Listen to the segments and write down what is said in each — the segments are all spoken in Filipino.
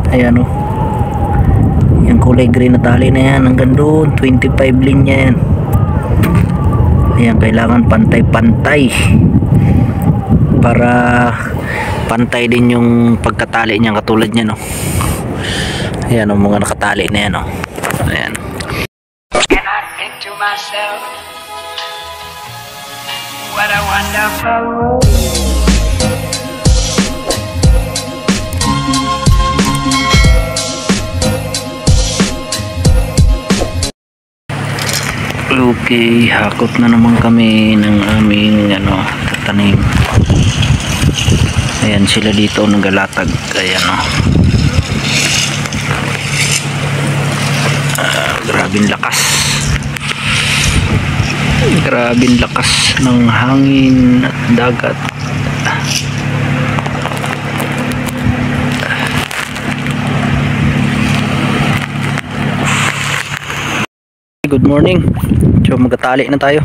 Ayan o. Yung kulay green na tali na yan hanggang doon, 25 linya yan. Ayan, kailangan pantay-pantay para pantay din yung pagkatali niya, katulad niya no. Ayan o, mga nakatali na yan o. Ayan. And I think to myself, what a wonderful world. Okay, hakot na naman kami ng aming tatanim. Ayan sila dito nagalatag. Ayan o. Grabing lakas. Grabing lakas ng hangin at dagat. Good morning. So magtatali na tayo.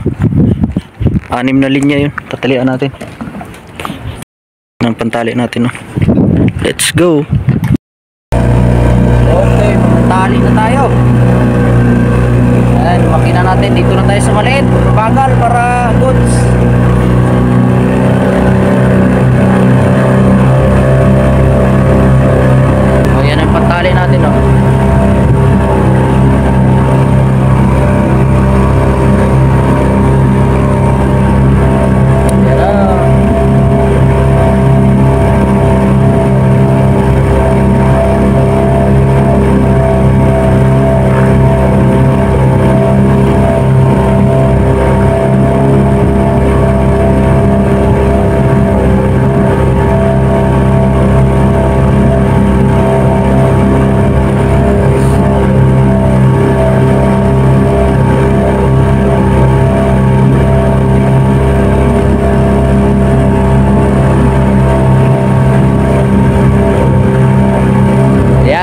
6 na linya yun. Tatalian natin. Ng pantali natin. No? Let's go. Okay, magtatali na tayo. Ayan, makina natin. Dito na tayo sa maliit. Bagal para goods. Ayan ang pantali natin. No?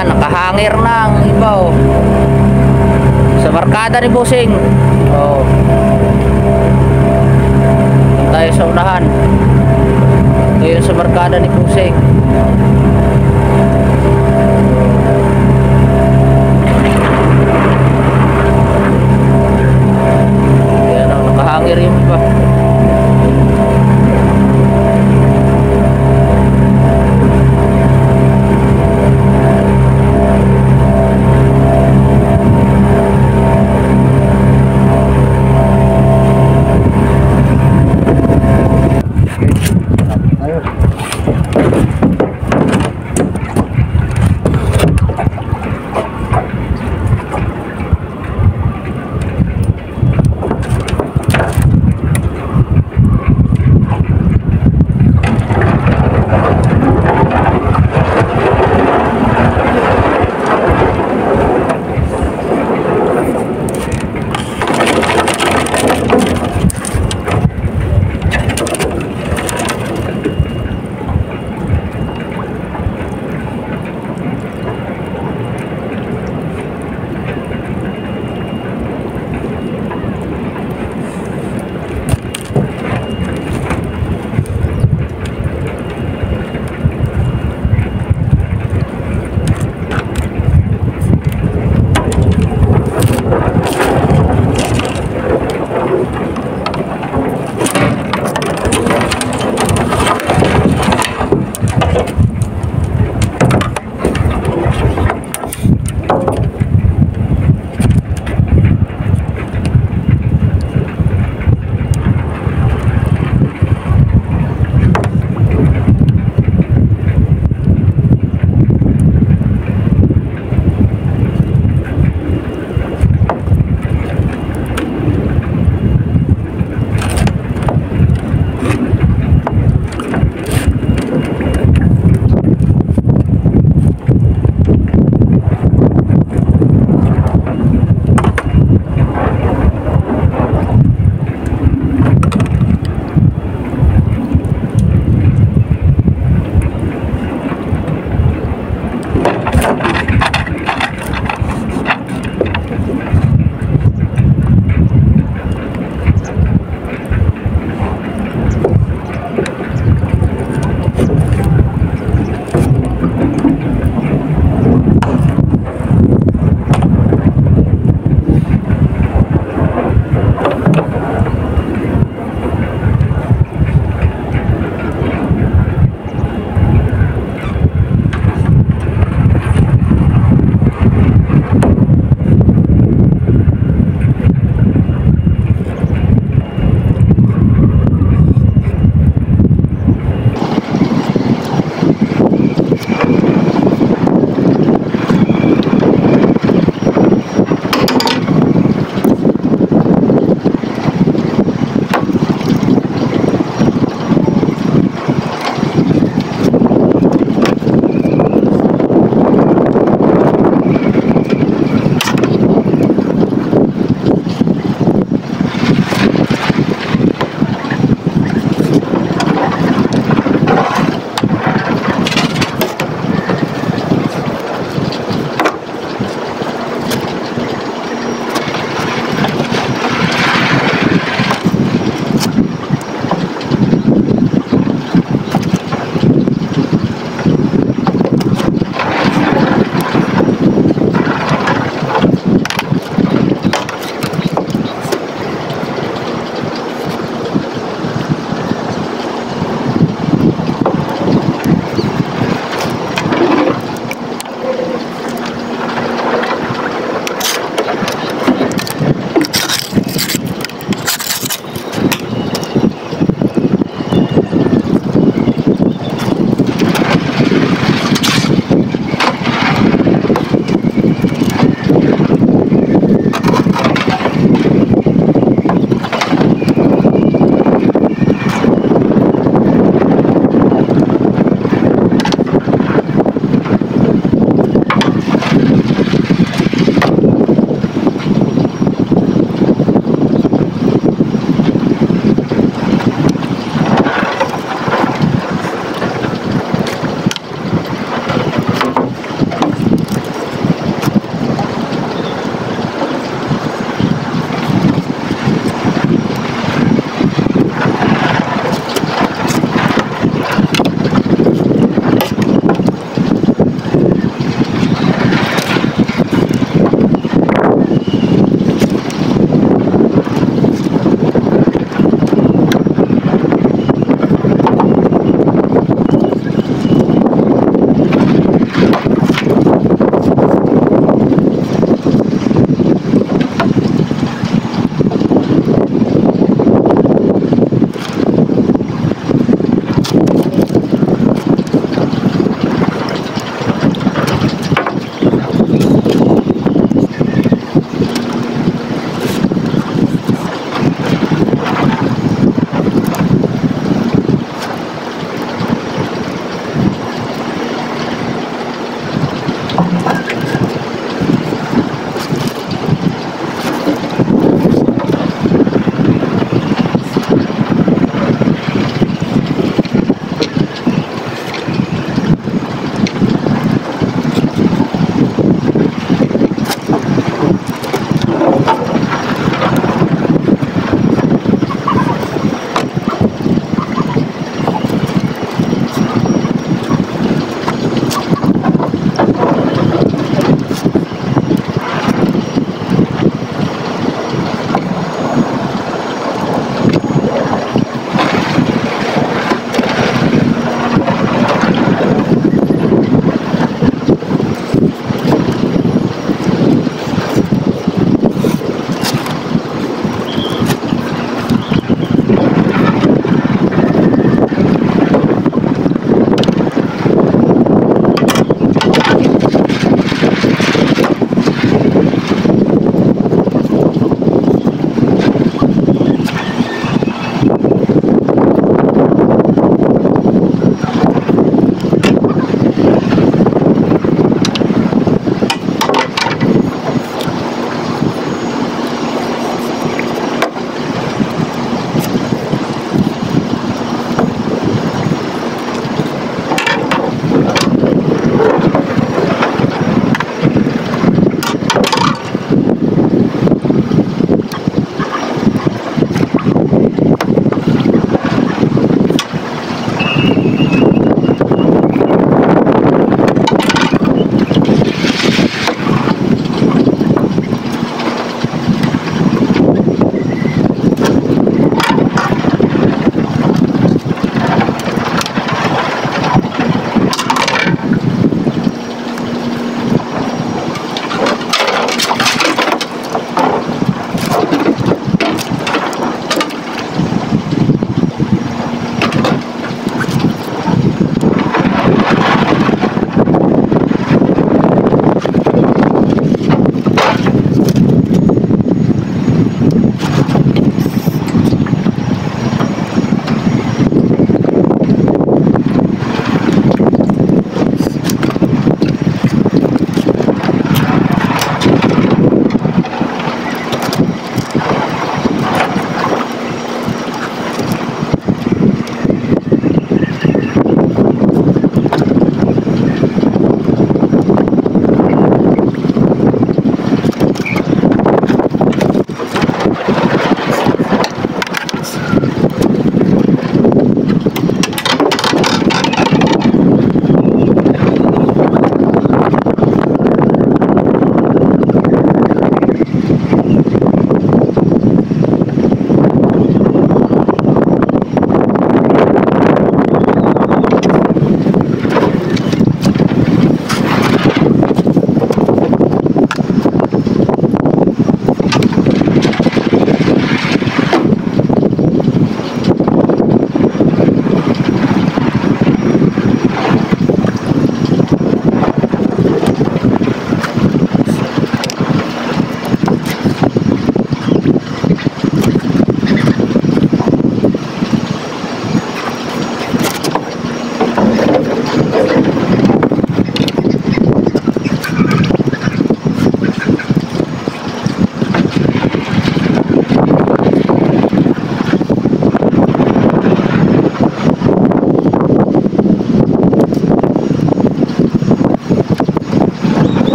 Nakahangir na ang iba oh. Sa barkada ni Bossing. Oh. Tayo sa unahan. Ito yung sa barkada ni Bossing. Ayan oh, nakahangir yung iba.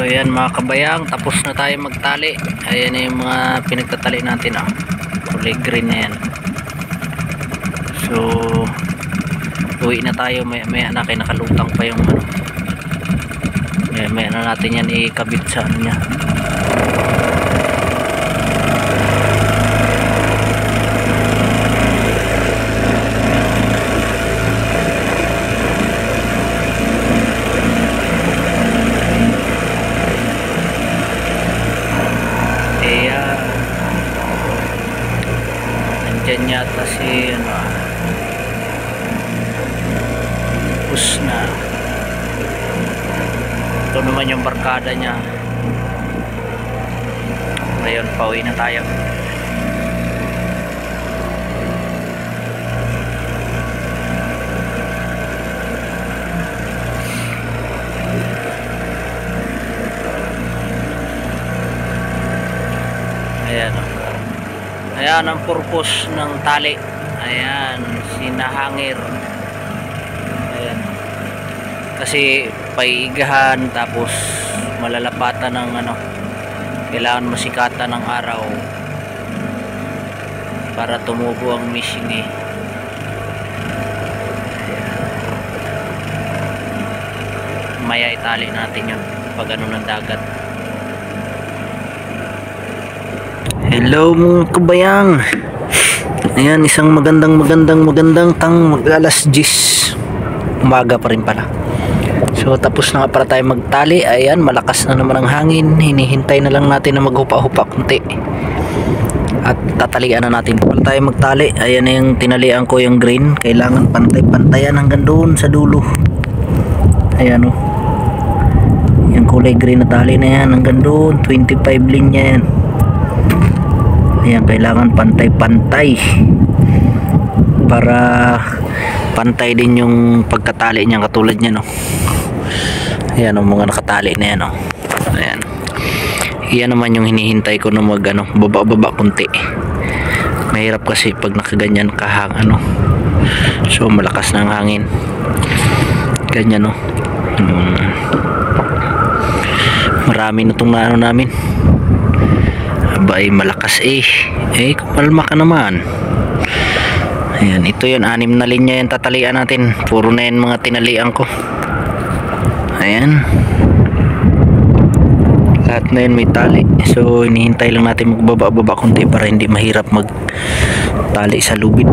ayan mga kabayang, tapos na tayo magtali. Ayan yung mga pinagtatali natin, kulay green na yan. So uwi na tayo, maya na, nakalutang pa yung maya na natin yan ikabit sa ano niya. Nandyan yata si pus na. Ito naman yung barkada niya. Ngayon pauwi na tayo. Ayan, ayan ang purpose ng tali. Ayan, sinahangir. Ayan, kasi paigahan, tapos malalapatan ng kailangan masikatan ng araw para tumubo ang machine. Maya itali natin yun pag ng dagat. Hello mga kabayang. Ayan, isang magandang mag-alas 10 umaga pa rin pala. So tapos na nga para tayo magtali. Ayan, malakas na naman ang hangin. Hinihintay na lang natin na maghupa-hupa kunti at tatalian na natin para tayo magtali. Ayan na yung tinalian ko, yung green. Kailangan pantay-pantayan hanggang doon sa dulo. Ayan yung kulay green na tali na yan hanggang doon, 25 linya yan. Ayan, kailangan pantay-pantay para pantay din yung pagkatali niya, katulad niya ayan mga nakatali na yan ayan, iyan naman yung hinihintay ko na baba kunti. Mahirap kasi pag nakaganyan kahang so malakas na ang hangin ganyan marami na itong namin. Ay malakas kumalma ka naman. Ayan, ito yun, 6 na linya yung tatalian natin. Puro na yan mga tinalian ko. Ayan, lahat na yun may tali. So hinihintay lang natin magbaba kunti para hindi mahirap magtali sa lubid.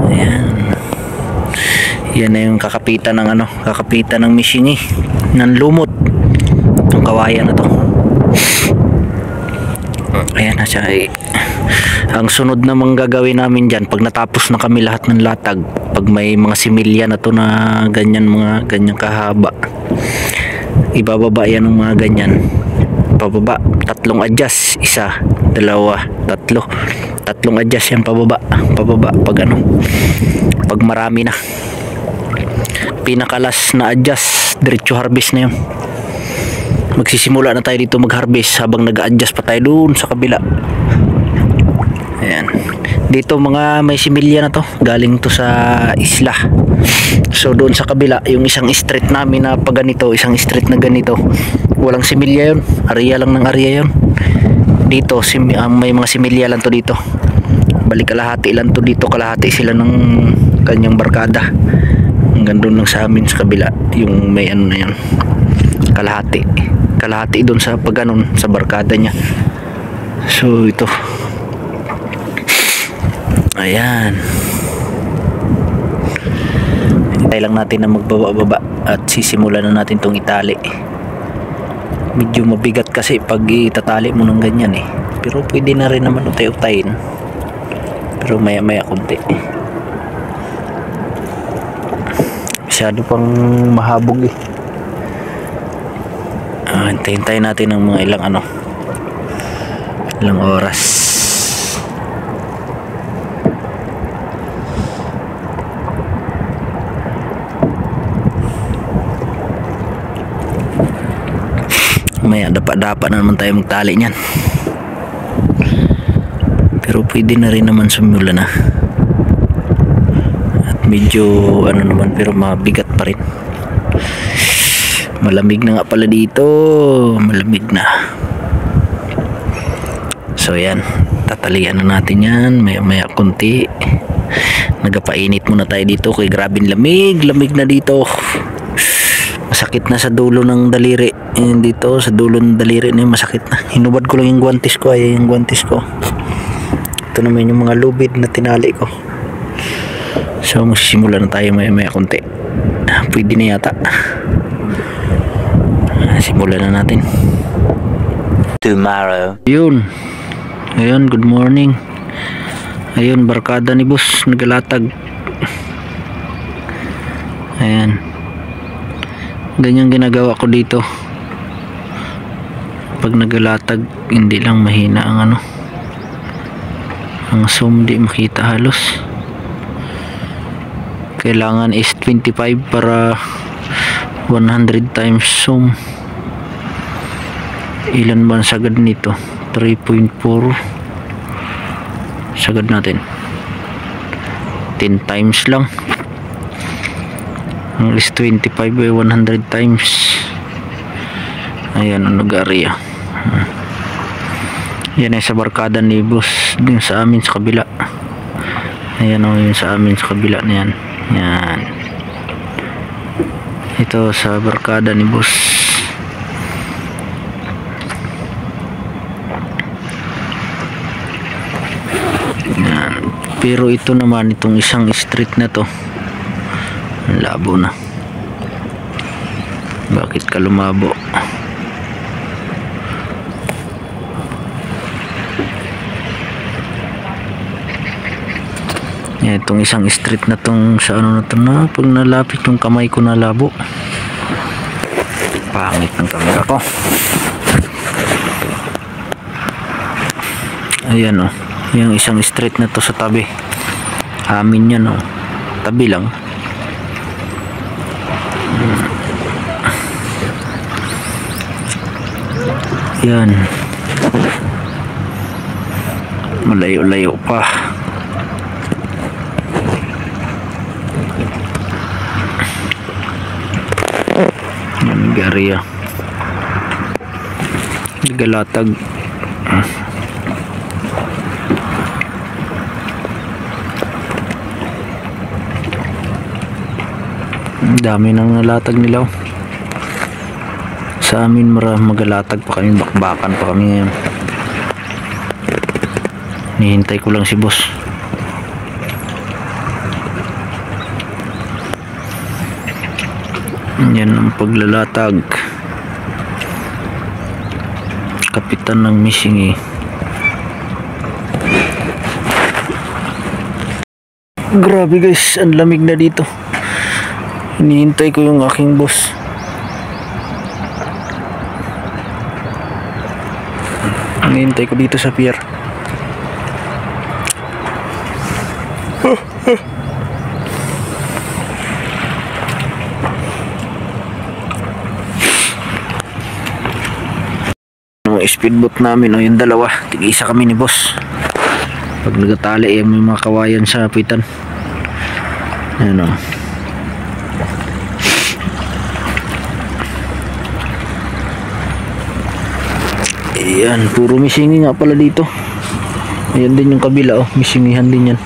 Ayan, yan na yung kakapitan ng machine ng lumot, itong kawayan na to. Ayan na siya. Ang sunod namang gagawin namin dyan, pag natapos na kami lahat ng latag, pag may mga similya na to na ganyang kahaba, ibababa yan ng mga ganyan, pababa, 3 adjust, 1, 2, 3 adjust yan pababa pag marami na. Pinakalas na adjust, diretso harvest na yun. Magsisimula na tayo dito mag-harvest habang nag-adjust pa tayo doon sa kabila. Ayan, dito mga may similya na to, galing to sa isla. So doon sa kabila, yung isang street namin na pag ganito, isang street na ganito, walang similya yun, area lang ng area yun. Dito may mga similya lang to dito. Balik kalahati lang to dito, kalahati sila ng kanyang barkada. Hanggang doon lang sa amin sa kabila, yung may na yun, kalahati doon sa sa barkada niya. So ito, ayan, hintay lang natin na magbaba at sisimulan na natin tong itali. Medyo mabigat kasi pag itatali mo ng ganyan pero pwede na rin naman utay-utayin, pero maya kunti. Masyado pang mahabog hintay natin ng mga ilang oras. Maya dapat na naman tayo magtali niyan, pero pwede na rin naman sumula na. At medyo naman, pero mabigat pa rin. Malamig na nga pala dito, malamig na. So yan, tatalian na natin yan maya maya konti. Nagapainit muna tayo dito kay grabing lamig na dito. Masakit na sa dulo ng daliri. Dito sa dulo ng daliri na masakit na. Hinubad ko lang yung guantes ko. Ay yung guantes ko. Ito naman yung mga lubid na tinali ko. So magsisimula na tayo maya maya konti. Pwede na yata. Simulan na natin. Tomorrow. Yun. Ayun, good morning. Ayun, barkada ni boss nagalatag. Ayan. Ganyan ginagawa ko dito. Pag nagalatag, hindi lang mahina ang ang zoom, di makita halos. Kailangan is 25 para 100 times zoom. Ilan ba ang sagad nito? 3.4. Sagad natin 10 times lang. Ang is 25 by 100 times. Ayan ang nag-area. Yan ay sa barkada ni boss din sa amin sa kabila. Ayan o, yun sa amin sa kabila na yan. Yan. Ito sa barkada ni boss. Yan. Pero ito naman, itong isang street na to, labo na. Bakit ka lumabo? Yan, itong isang street na tong sa na to na, pag nalapit yung kamay ko na labo. Pangit ng camera ko. Ayan o, yung isang street na to sa tabi. Amin yan o, tabi lang. Yan, malayo-layo pa. Yan area galatag. Dami nang nalatag nila. Sa amin magalatag pa kami, bakbakan pa kami ngayon. Nihintay ko lang si boss. Yan ang paglalatag. Kapitan ng missing Grabe guys, ang lamig na dito. Hinihintay ko yung aking boss. Hinihintay ko dito sa pier. Speedboat namin o yung dalawa, tig-isa kami ni boss. Pag nagatali may mga kawayan sa pitan. Ayan o. Ayan, puro misingi nga pala dito. Ayan din yung kabila, oh, misingihan din yan.